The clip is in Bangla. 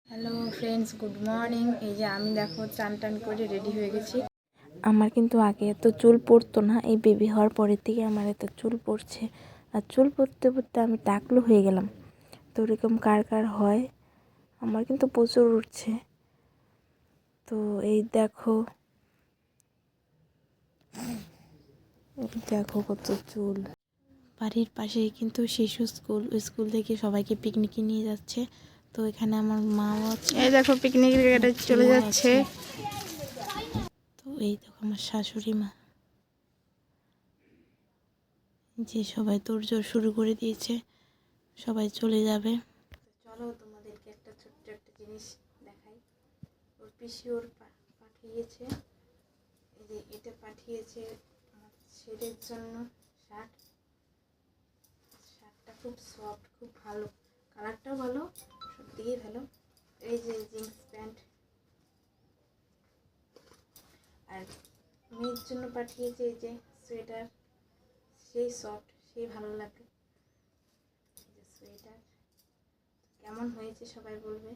Hello friends, good morning. এই যে আমি দেখো চান টান করে রেডি হয়ে গেছি। আমার কিন্তু আগে এত চুল পড়তো না, এই বেবি হওয়ার পরের থেকে আমার এত চুল পড়ছে। আর চুল পড়তে পড়তে আমি টাকলু হয়ে গেলাম। তো এরকম কার কার হয়? আমার কিন্তু প্রচুর উঠছে। তো এই দেখো কত চুল। বাড়ির পাশেই কিন্তু শিশু স্কুল, ওই স্কুল থেকে সবাইকে পিকনিকে নিয়ে যাচ্ছে। তো এখানে আমার মাও আছে। এই দেখো পিকনিকের গাড়ি চলে যাচ্ছে। তো এই দেখো আমার শাশুড়ি মা, যে সবাই তোড়জোড় শুরু করে দিয়েছে, সবাই চলে যাবে। চলো তোমাদেরকে একটা ছোট্ট একটা জিনিস দেখাই। ওর পিসি ওর পাঠিয়েছে, এই যে এটা পাঠিয়েছে আমার ছেলের জন্য শার্টটা খুব সফট, খুব ভালো, কালারটাও ভালো, সব দিকেই ভালো। এই যে জিন্স প্যান্ট। আর মেয়ের জন্য পাঠিয়েছে এই যে সোয়েটার, সেই সফট, সেই ভালো লাগে। এই যে সোয়েটার কেমন হয়েছে সবাই বলবে।